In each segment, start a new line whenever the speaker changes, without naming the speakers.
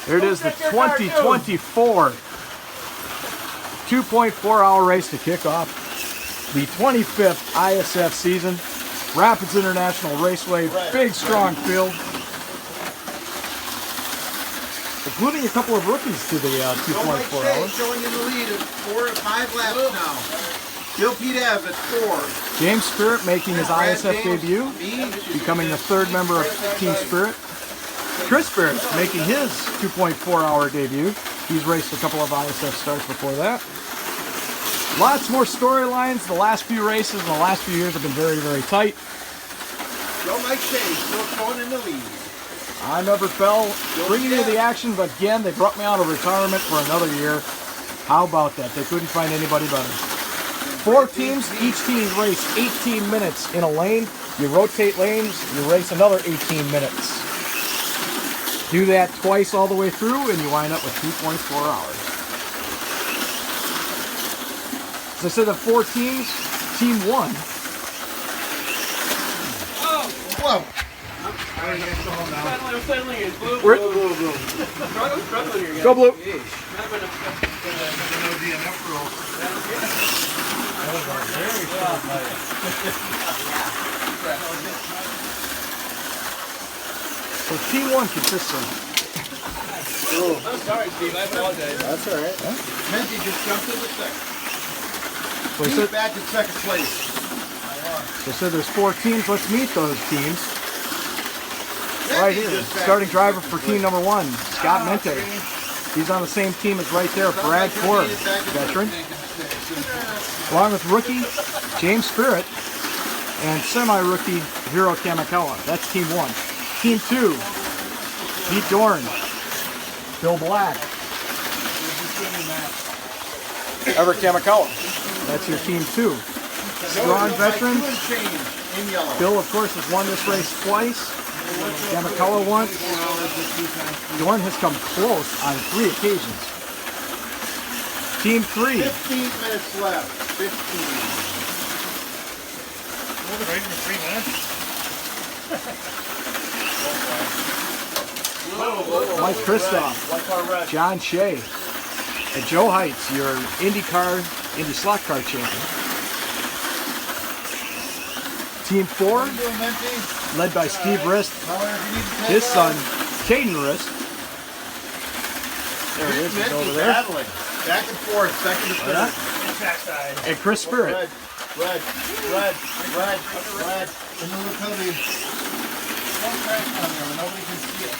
There it is, the 2024 2.4-hour race to kick off the 25th ISF season. Rapids International Raceway, big strong field, including a couple of rookies to the 2.4 hours.
Showing you the lead at 4 to 5 laps now. Still Pete Ev at 4.
James Spirit making his ISF debut, becoming the third member of Team Spirit. Chris Spirit making his 2.4-hour debut. He's raced a couple of ISF starts before that. Lots more storylines. The last few races in the last few years have been very, very tight.
Joe Mike Shea still showing in the lead.
I'm Everett Bell, bringing you the action, but again, they brought me out of retirement for another year. How about that? They couldn't find anybody better. 4 teams, each team race 18 minutes in a lane. You rotate lanes, you race another 18 minutes. Do that twice all the way through, and you wind up with 2.4 hours. As I said, the 4 teams, Team 1.
Oh, whoa!
Go blue. So Team 1 consists of...
I'm sorry, Steve. I apologize.
That's all right.
Mendy just jumped into second.
So
He's back in second place.
So I said there's 4 teams. Let's meet those teams. Right here, starting driver for team number 1, Scott Mente. He's on the same team as right there, Brad Ford, veteran. Along with rookie James Spirit and semi-rookie Hiro Kamikawa. That's team 1. Team 2, Pete Dorn, Bill Black, Everett Kamikawa. That's your team 2. Strong veteran. Bill, of course, has won this race twice. Kamikawa once. Dorn has come close on 3 occasions. Team 3.
15 minutes left. 15.
Ready for 3 minutes?
Mike Kristoff, John Shea, and Joe Heights, your Indy slot car champion. Team 4, led by Steve Rist, his son, Caden Rist. There he is, he's over there.
Back and forth, second to third.
And Chris Spirit.
Red. And then look how they... Nobody can see it.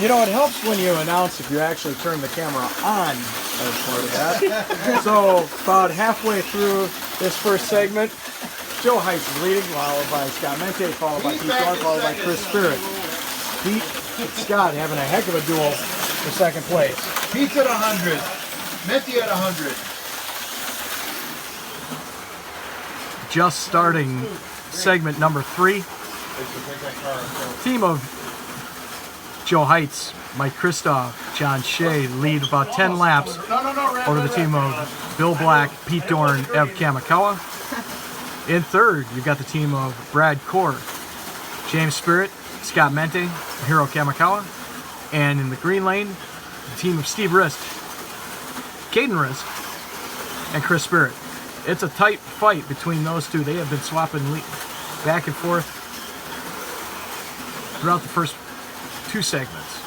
You know, it helps when you announce if you actually turn the camera on as part of that. So, about halfway through this first segment, Joe Heights is leading, followed by Scott Mente, followed by Pete Dorn, followed by Chris Spirit. Pete and Scott having a heck of a duel for second place.
Pete's at 100. Mente at 100.
Just starting segment number 3. Team of Joe Heights, Mike Kristoff, John Shea lead about 10 laps over the team of Bill Black, Pete Dorn, Ev Kamikawa. In third, you've got the team of Brad Core, James Spirit, Scott Mente, Hiro Kamikawa. And in the green lane, the team of Steve Rist, Caden Rist, and Chris Spirit. It's a tight fight between those two. They have been swapping back and forth throughout the first 2 segments.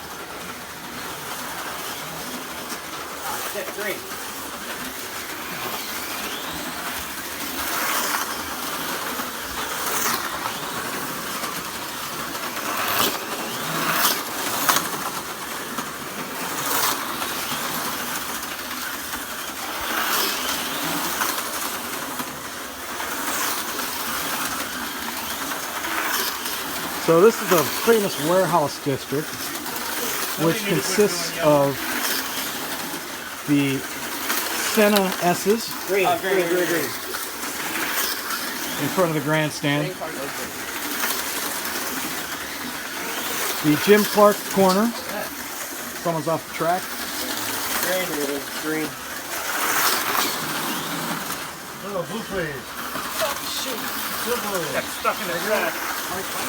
That's great.
So this is the famous warehouse district, which consists of the Senna S's
Green.
in front of the grandstand, the Jim Clark corner. Someone's off the track.
Green.
Oh, blue please.
Got stuck in the track.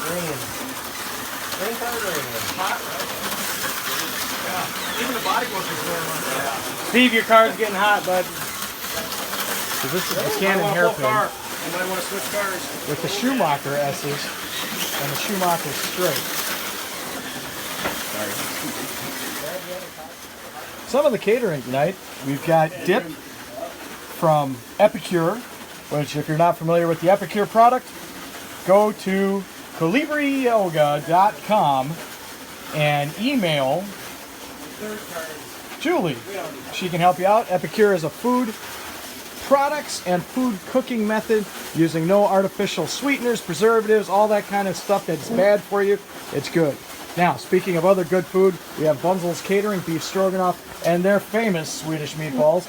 Green. Even the body work is warm on that.
Steve, your car's getting hot, bud.
So this is the Canon hairpin
You might want to switch cars.
with the Schumacher S's and the Schumacher straight. Some of the catering tonight, we've got dip from Epicure, which if you're not familiar with the Epicure product, go to colibrioga.com and email Julie. She can help you out. Epicure is a food products and food cooking method using no artificial sweeteners, preservatives, all that kind of stuff that's bad for you. It's good. Now, speaking of other good food, we have Bunzel's Catering Beef Stroganoff and their famous Swedish meatballs.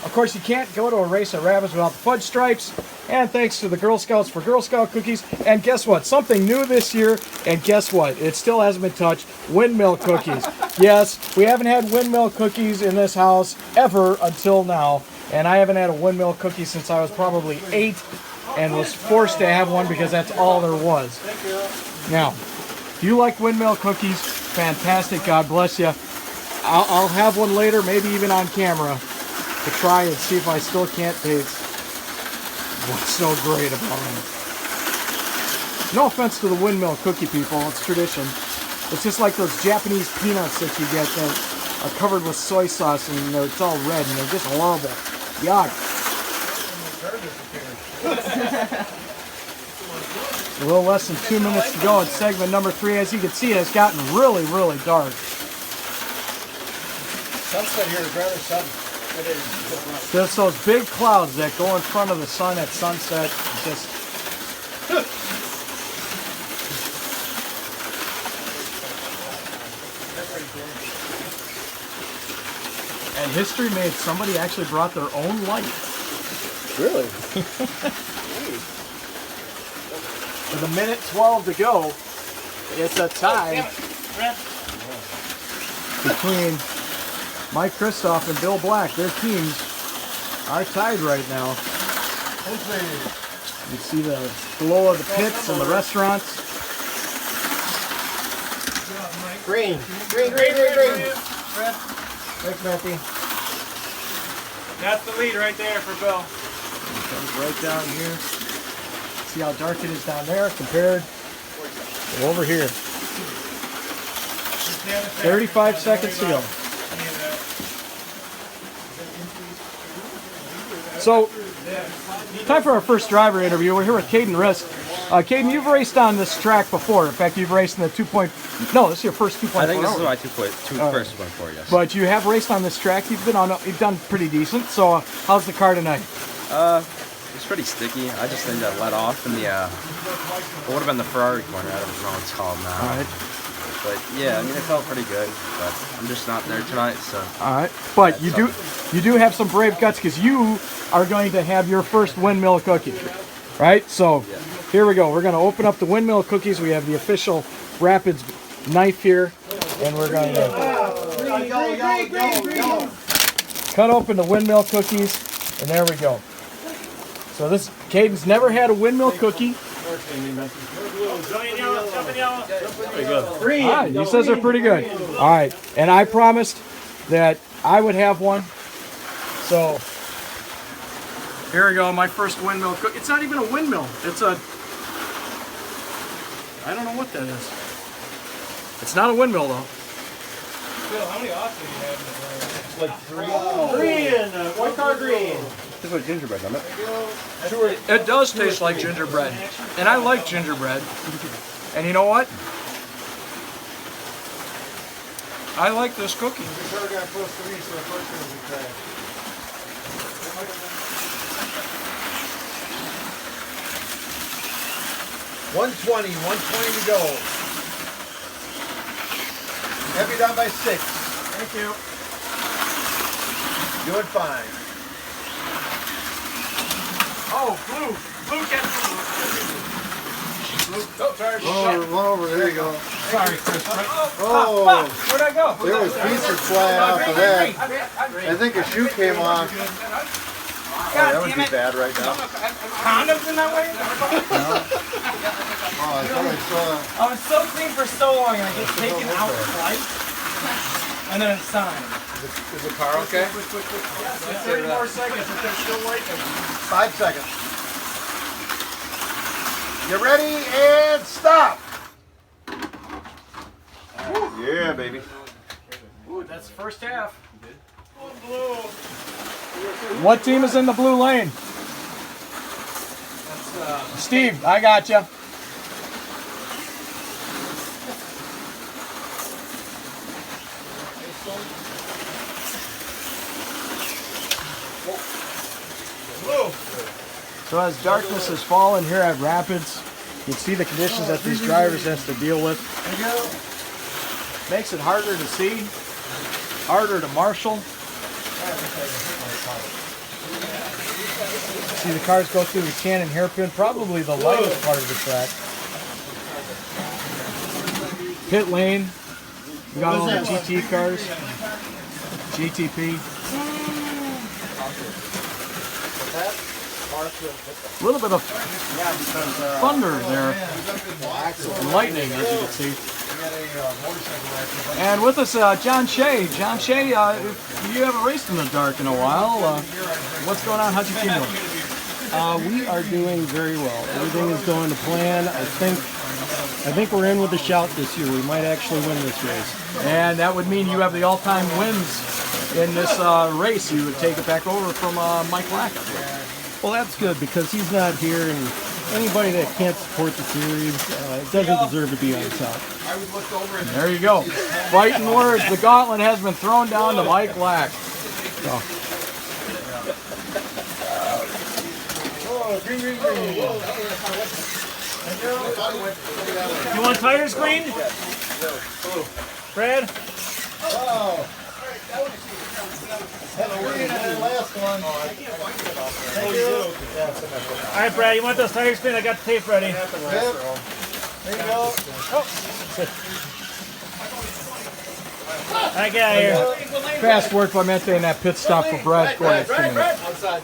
Of course, you can't go to a race of rabbits without the fudge stripes. And thanks to the Girl Scouts for Girl Scout cookies. And guess what? Something new this year. And guess what? It still hasn't been touched. Windmill cookies. Yes, we haven't had windmill cookies in this house ever until now. And I haven't had a windmill cookie since I was probably 8 and was forced to have one because that's all there was. Now, if you like windmill cookies, fantastic. God bless you. I'll have one later, maybe even on camera, to try and see if I still can't taste what's so great about them. No offense to the windmill cookie people, it's tradition. It's just like those Japanese peanuts that you get that are covered with soy sauce and it's all red and they're just horrible. Yuck. A little less than 2 minutes to go in segment number 3. As you can see, it's gotten really, really dark.
Sunset here is rather sudden. It is.
There's those big clouds that go in front of the sun at sunset. Just and history made somebody actually brought their own light.
Really?
With a minute 12 to go, it's a tie between Mike Kristoff and Bill Black. Their teams are tied right now. You see the glow of the pits and the restaurants.
Green.
Thanks, Matthew.
That's the lead right there for Bill.
It comes right down here. See how dark it is down there compared to over here. 35 seconds to go. So, time for our first driver interview. We're here with Caden Risk. Caden, you've raced on this track before. In fact, you've raced in the 2. No, this is your first 2.4.
I think this is my first 2.4, yes.
But you have raced on this track. You've done pretty decent. So, how's the car tonight?
It's pretty sticky. I just think that let off in the, it would have been the Ferrari corner. I don't know what it's called now.
All right.
But yeah, I mean, it felt pretty good. But I'm just not there tonight, so.
All right. But you do have some brave guts because you are going to have your first windmill cookie, right? So here we go. We're going to open up the windmill cookies. We have the official Rapids knife here, and we're going to cut open the windmill cookies, and there we go. So this, Caden's never had a windmill cookie.
Green.
All right, he says they're pretty good. All right, and I promised that I would have one. So here we go, my first windmill cookie. It's not even a windmill. It's a, I don't know what that is. It's not a windmill though.
Bill, how many offs do you have in the car? Like 3. Green. One car green.
Tastes like gingerbread, doesn't it?
It does taste like gingerbread, and I like gingerbread. And you know what? I like this cookie.
The car got close to me, so the first one was crash.
120 to go. Heavy down by 6.
Thank you.
Doing fine.
Oh, blue. Blue gets blue. Oh, sorry.
One over. There you go.
Sorry, Chris.
Oh,
Where'd I go?
there was pieces flying off of that. I think a shoe came off. that would be bad right now.
Condoms in that way?
Oh, I thought I saw.
I was so clean for so long and I get taken out twice and then it's signed.
Is the car okay?
30 more seconds if they're still waiting.
5 seconds. Get ready and stop. Yeah, baby.
Ooh, that's the first half. What team is in the blue lane? Steve, I got you. So as darkness has fallen here at Rapids, you can see the conditions that these drivers have to deal with. Makes it harder to see, harder to marshal. See the cars go through the cannon hairpin, probably the lightest part of the track. Pit lane, we got all the GT cars, GTP. A little bit of thunder there, and lightning, as you can see. And with us, John Shea. John Shea, you haven't raced in the dark in a while. What's going on? How's your team doing?
We are doing very well. Everything is going to plan. I think we're in with a shout this year. We might actually win this race.
And that would mean you have the all-time wins in this race. You would take it back over from Mike Lack.
Well, that's good because he's not here, and anybody that can't support the series doesn't deserve to be on top.
There you go. Fighting words. The gauntlet has been thrown down to Mike Lack. So.
You want tires cleaned? Fred? Alright, Brad, you want those tires cleaned? I got the tape ready.
There you go.
Alright, get out of here.
Fast work by Mente in that pit stop for Brad Cornish.
Outside.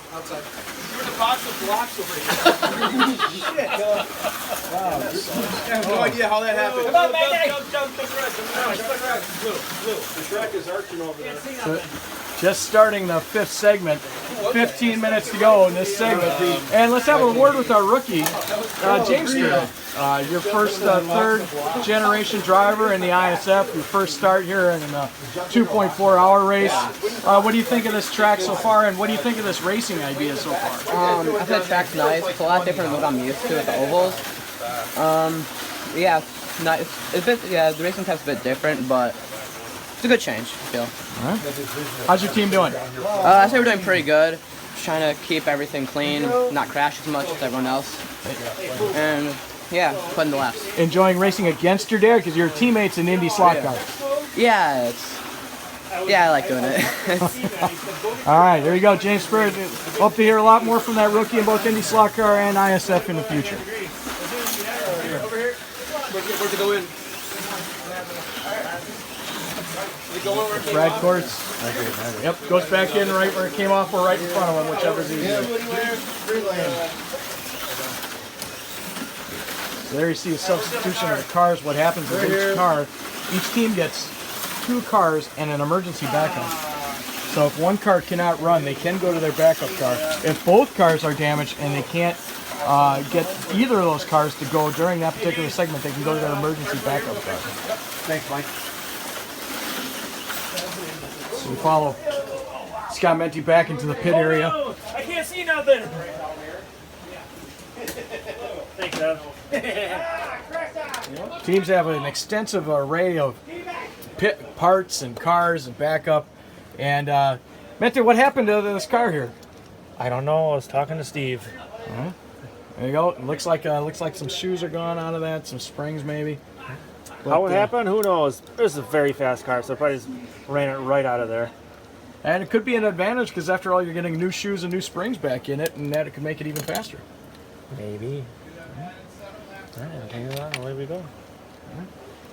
There's a box of blocks over here. Shit. I have no idea how that happened.
Come on, Mente!
The track is arching over there.
Just starting the fifth segment. 15 minutes to go in this segment. And let's have a word with our rookie, James Sturdy. Your first third generation driver in the ISF. Your first start here in a 2.4-hour race. What do you think of this track so far, and what do you think of this racing idea so far?
I think the track's nice. It's a lot different than what I'm used to at the ovals. Yeah, nice. It's a bit, yeah, the racing type's a bit different, but it's a good change, I feel.
All right. How's your team doing?
I say we're doing pretty good. Just trying to keep everything clean, not crash as much as everyone else. And yeah, putting the laps.
Enjoying racing against your dad because your teammates in Indy slot cars.
Yeah, I like doing it.
All right, there you go, James Spirit. Hope to hear a lot more from that rookie in both Indy slot car and ISF in the future.
Over here. Where's it go in?
Brad Courts. Yep, goes back in right where it came off or right in front of him, whichever's easier. So there you see a substitution of the cars. What happens with each car, each team gets 2 cars and an emergency backup. So if one car cannot run, they can go to their backup car. If both cars are damaged and they can't get either of those cars to go during that particular segment, they can go to their emergency backup car.
Thanks, Mike.
So we follow Scott Mente back into the pit area.
I can't see nothing. Thanks, Dad.
Teams have an extensive array of pit parts and cars and backup. And Mente, what happened to this car here?
I don't know. I was talking to Steve.
There you go. It looks like some shoes are gone out of that, some springs maybe.
How it happened? Who knows? This is a very fast car, so I probably just ran it right out of there.
And it could be an advantage because after all, you're getting new shoes and new springs back in it, and that it could make it even faster.
Maybe. Away we go.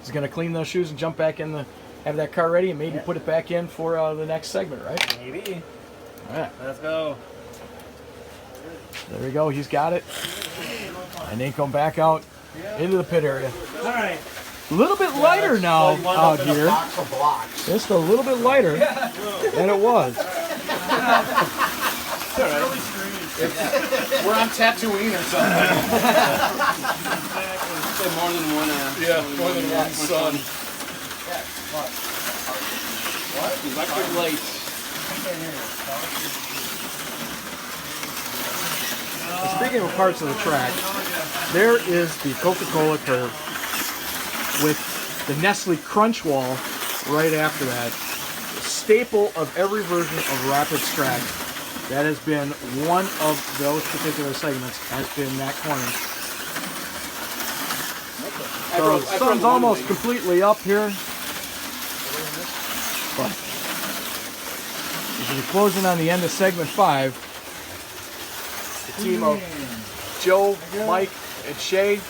He's going to clean those shoes and jump back in have that car ready and maybe put it back in for the next segment, right?
Maybe.
All right.
Let's go.
There we go. He's got it. And then come back out into the pit area.
All right.
A little bit lighter now out here. Just a little bit lighter than it was.
We're on Tatooine or something.
More than one.
More than one sun.
Electric lights.
Speaking of parts of the track, there is the Coca-Cola curve with the Nestle Crunch Wall right after that. A staple of every version of Rapids track. That has been one of those particular segments, has been that corner. So the sun's almost completely up here. But as we're closing on the end of segment 5, the team of Joe, Mike, and Shay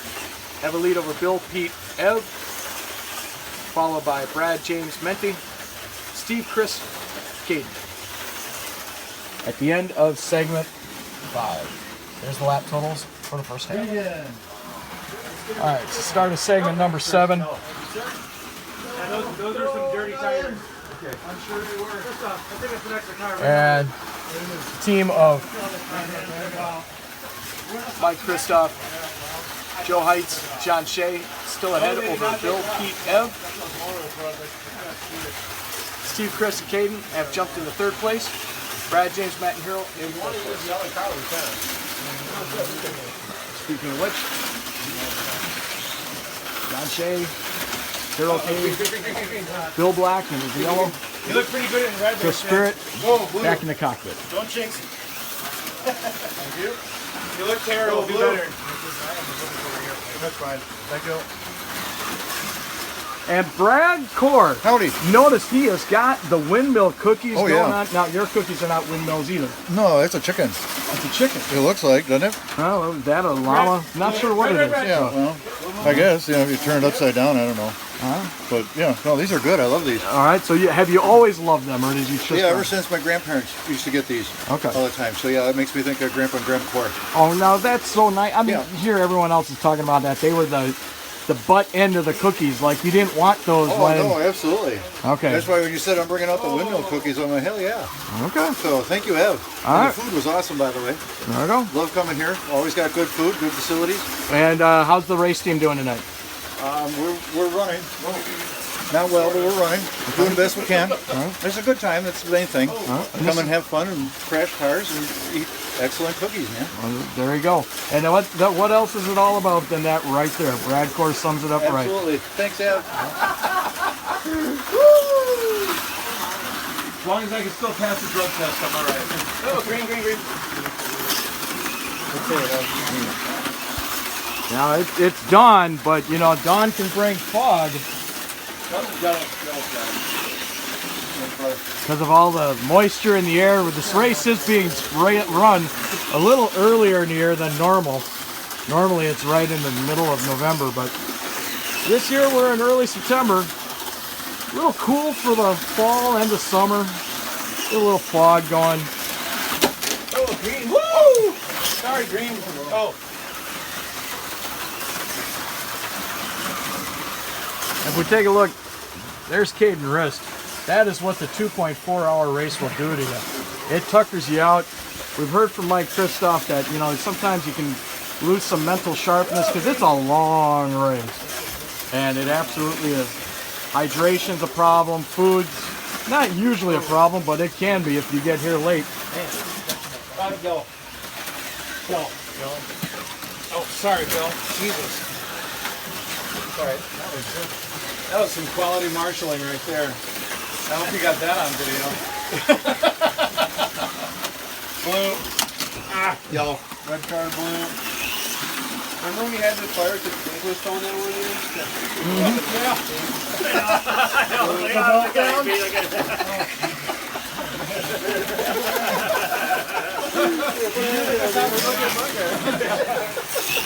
have a lead over Bill, Pete, Ev, followed by Brad, James, Menti, Steve, Chris, Caden. At the end of segment 5, there's the lap totals for the first half. All right, so start of segment number 7.
Those are some dirty tires. Okay. I'm sure they were. I think it's an extra tire.
And the team of Mike Kristoff, Joe Heights, John Shea still ahead over Bill, Pete, Ev. Steve, Chris, and Caden have jumped into 3rd place. Brad, James, Matt, and Hero in 4th place. Speaking of which, John Shea, Hero Caden, Bill Black in his yellow,
You look pretty good in red.
Chris Spirit back in the cockpit.
Don't jinx it. Thank you. You look terrible. Do better. That's fine. Thank you.
And Brad Core,
Howdy.
notice he has got the windmill cookies
Oh,
going
yeah.
on. Now, your cookies are not windmills either.
No, that's a chicken.
That's a chicken.
It looks like, doesn't it?
Oh, is that a llama? Not sure what it is.
Yeah, well, I guess, if you turn it upside down, I don't know.
Huh?
But, yeah, no, these are good. I love these.
All right, so have you always loved them, or did you just...
Yeah, ever since my grandparents used to get these
Okay.
all the time. So, yeah, that makes me think of Grandpa and Grandpa Core.
Oh, now that's so nice. I mean,
Yeah.
here everyone else is talking about that. They were the butt end of the cookies. Like, you didn't want those
Oh,
when...
no, absolutely.
Okay.
That's why when you said I'm bringing out the windmill cookies, I'm like, hell yeah.
Okay.
So, thank you, Ev.
All
And
right.
the food was awesome, by the way.
There we go.
Love coming here. Always got good food, good facilities.
And how's the race team doing tonight?
We're running. Not well, but we're running. We're doing the best we can. It's a good time. That's the main thing. Come and have fun and crash cars and eat excellent cookies, man.
Well, there you go. And what else is it all about than that right there? Brad Core sums it up right.
Absolutely. Thanks, Ev.
As long as I can still pass the drug test, I'm all right.
Oh, green.
Now it's dawn, but you know dawn can bring fog because of all the moisture in the air. This race is being run a little earlier in the year than normal. Normally it's right in the middle of November, but this year we're in early September. A little cool for the fall and the summer. A little fog going.
Oh, green. Woo! Sorry, green. Oh.
If we take a look, there's Caden Rist. That is what the 2.4-hour race will do to you. It tuckers you out. We've heard from Mike Kristoff that, you know, sometimes you can lose some mental sharpness because it's a long race. And it absolutely is. Hydration's a problem. Food's not usually a problem, but it can be if you get here late.
Go. Oh, sorry, Bill. Jesus. Sorry. That was some quality marshalling right there. I hope you got that on video. Blue. Yellow. Red car, blue. Remember when we had the fire at the sprinkler stone that one year?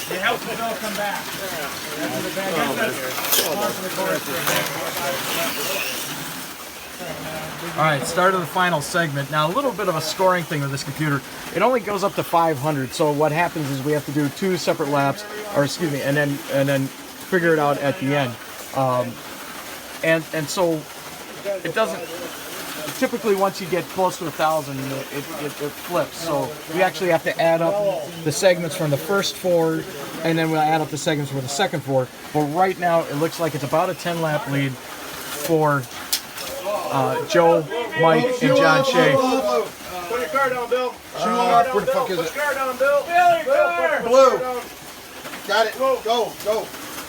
It helps the bell come back.
All right, start of the final segment. Now, a little bit of a scoring thing with this computer. It only goes up to 500. So what happens is we have to do 2 separate laps, or excuse me, and then figure it out at the end. And so it doesn't. Typically, once you get close to 1,000, it flips. So we actually have to add up the segments from the first 4, and then we'll add up the segments for the second 4. But right now, it looks like it's about a 10-lap lead for Joe, Mike, and John Shea.
Put your car down, Bill.
Where the fuck is
Put
it?
your car down, Bill. Bill, your car.
Blue. Got it. Go.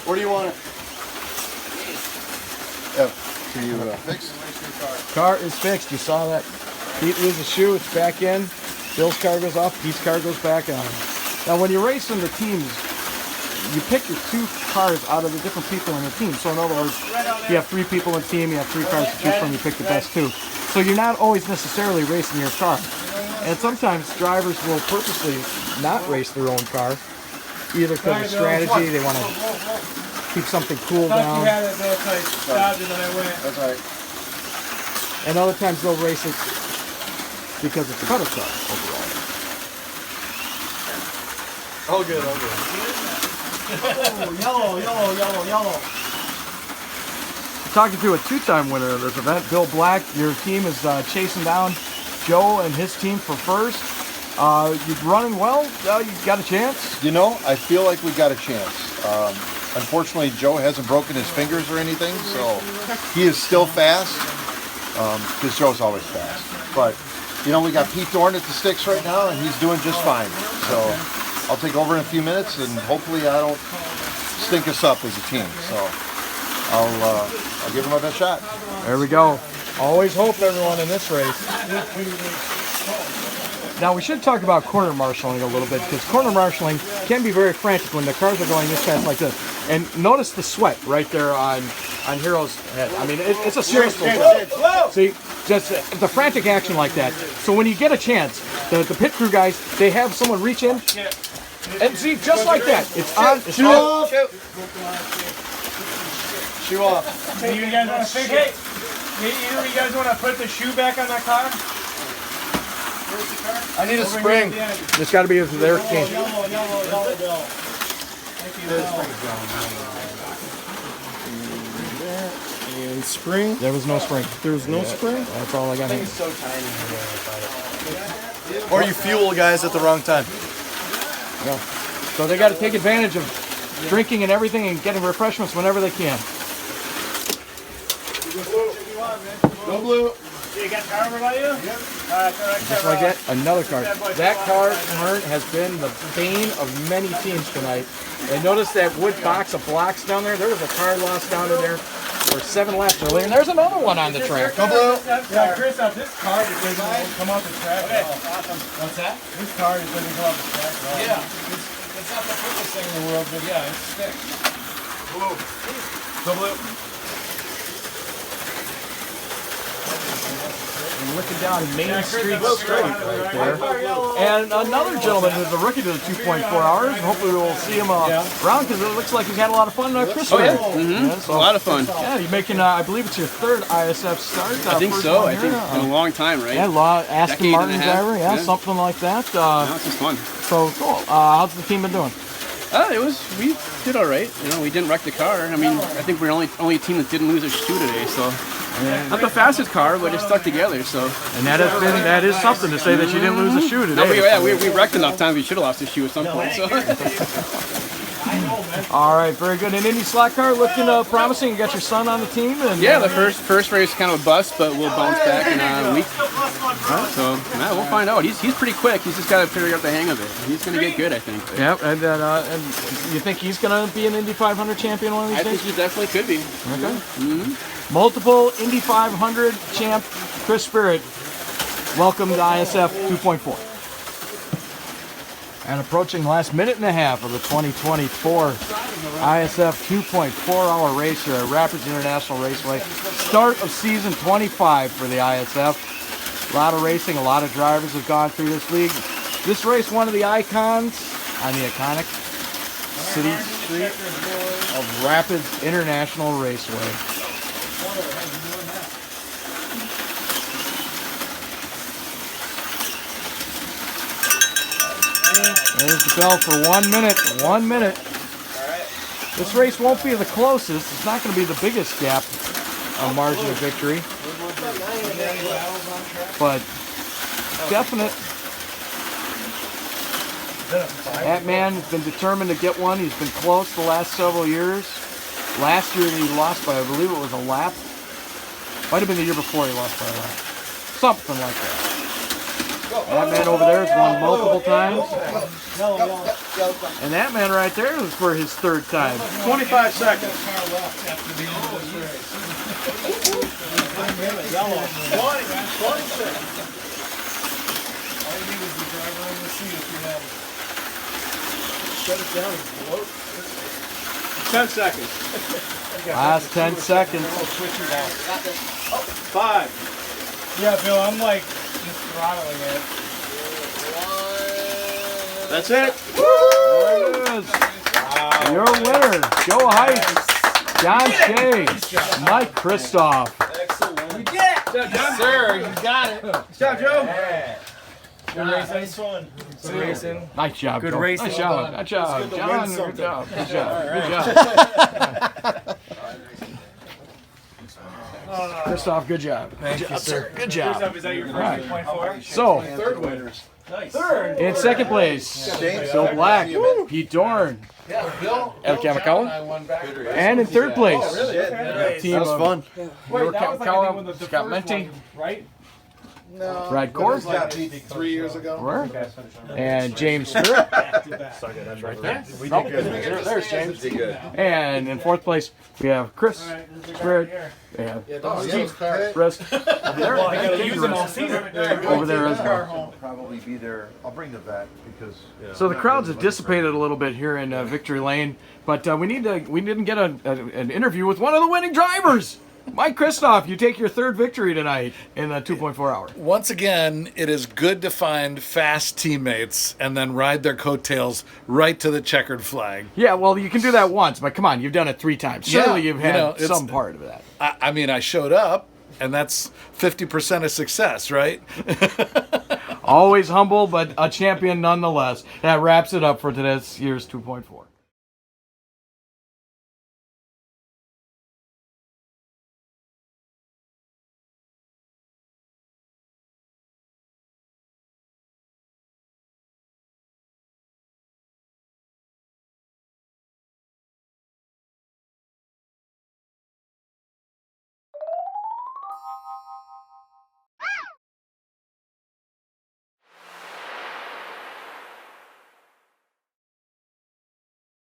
Where do you want it? So you fixed?
Car is fixed. You saw that. Pete loses a shoe. It's back in. Bill's car goes off. Pete's car goes back on. Now, when you race in the teams, you pick your 2 cars out of the different people in the team. So in other words, you have 3 people in the team, you have 3 cars to choose from, you pick the best 2. So you're not always necessarily racing your car. And sometimes drivers will purposely not race their own car, either because of strategy, they want to keep something cool down.
That's right.
And other times they'll race it because it's a better car overall.
Oh, good. Yellow.
Talking to a 2-time winner of this event, Bill Black. Your team is chasing down Joe and his team for first. You're running well. You got a chance.
You know, I feel like we got a chance. Unfortunately, Joe hasn't broken his fingers or anything, so he is still fast. Because Joe's always fast. But, you know, we got Pete Dorn at the sticks right now, and he's doing just fine. So I'll take over in a few minutes, and hopefully I don't stink us up as a team. So I'll give him my best shot.
There we go. Always hope, everyone, in this race. Now, we should talk about corner marshaling a little bit, because corner marshaling can be very frantic when the cars are going this fast like this. And notice the sweat right there on Hero's head. I mean, it's a stressful job. See, just the frantic action like that. So when you get a chance, the pit crew guys, they have someone reach in, and see, just like that. It's on. It's off.
Shoe off.
Hey, you guys want to fix it? Either of you guys want to put the shoe back on that car?
I need a spring.
It's got to be their team.
Yellow.
And spring.
There was no spring.
There was no spring.
That's all I got.
Or you fuel guys at the wrong time.
Yeah. So they got to take advantage of drinking and everything and getting refreshments whenever they can.
Go blue.
You got the car over by you? Yep.
Just like that, another car. That car has been the bane of many teams tonight. And notice that wood box of blocks down there. There was a car lost down in there for 7 laps earlier, and there's another one on the track.
Go blue. Yeah, Chris, this car just doesn't come off the track at all. Awesome. What's that? This car just doesn't come off the track at all. Yeah. It's not the quickest thing in the world, but yeah, it's thick. Blue. Go blue.
And looking down Main Street straight right there. And another gentleman who's a rookie to the 2.4 hours. Hopefully we'll see him around, because it looks like he's had a lot of fun. Chris,
Oh, yeah. So, a lot of fun.
Yeah, you're making, I believe it's your 3rd ISF start.
I think so. I think it's been a long time, right?
Yeah, Aston
Decade
Martin
and a half.
driver, yeah, something like that.
No, it's just fun.
So cool. How's the team been doing?
We did all right. You know, we didn't wreck the car. I mean, I think we're the only team that didn't lose a shoe today. So, not the fastest car, but it stuck together. So,
and that is something to say that you didn't lose a shoe today.
No, we wrecked enough times. We should have lost a shoe at some point. So.
All right, very good. And Indy Slot Car looking promising. You got your son on the team. And,
yeah, the first race kind of a bust, but we'll bounce back in a week. So we'll find out. He's pretty quick. He's just got to figure out the hang of it. He's going to get good, I think.
Yep, and you think he's going to be an Indy 500 champion one of these days?
I think he definitely could be.
Okay. Mm-hmm. Multiple Indy 500 champ Chris Spirit. Welcome to ISF 2.4. And approaching the last minute and a half of the 2024 ISF 2.4-hour race here at Rapids International Raceway. Start of season 25 for the ISF. A lot of racing, a lot of drivers have gone through this league. This race, one of the icons on the iconic city street of Rapids International Raceway. There's the bell for 1 minute. 1 minute. This race won't be the closest. It's not going to be the biggest gap on margin of victory. But definite. That man has been determined to get one. He's been close the last several years. Last year he lost by, I believe it was a lap. Might have been the year before he lost by a lap. Something like that. That man over there has won multiple times. And that man right there is for his third time.
25 seconds.
20 seconds. All you need is the driver on the seat if you have it. Shut it down and blow it.
10 seconds.
Last 10 seconds.
5.
Yeah, Bill, I'm like just throttling it.
That's it.
There it is. Your winner, Joe Heights, John Shea, Mike Kristoff.
You did it! Yes, sir, you got it. Good job, Joe. Good racing. Nice one. Good racing.
Nice job,
Good
Joe.
racing.
Nice job. Good job, John. Good job. Good job. Good job. Kristoff, good job. Thank you, sir. Good job.
Is that your first 2.4?
So,
Third winners. Nice. Third.
in second place, Bill Black, Pete Dorn, El Kamakawa. And in third place, team
That was
of
fun.
Your Kamakawa, Scott Menti,
Right?
No.
Brad Core,
3 years ago.
and James Spirit.
That's right there. We did good.
There's James.
We did good.
And in fourth place, we have Chris Spirit and Steve Rest over there.
I gotta use them all season.
Over there as well.
I'll probably be there. I'll bring the vet because.
So the crowds have dissipated a little bit here in Victory Lane, but we didn't get an interview with one of the winning drivers. Mike Kristoff, you take your third victory tonight in the 2.4 hour.
Once again, it is good to find fast teammates and then ride their coattails right to the checkered flag.
Yeah, well, you can do that once, but come on, you've done it 3 times. Surely
Yeah,
you've had
it's-
some part of that.
I mean, I showed up, and that's 50% of success, right?
Always humble, but a champion nonetheless. That wraps it up for today's year's 2.4.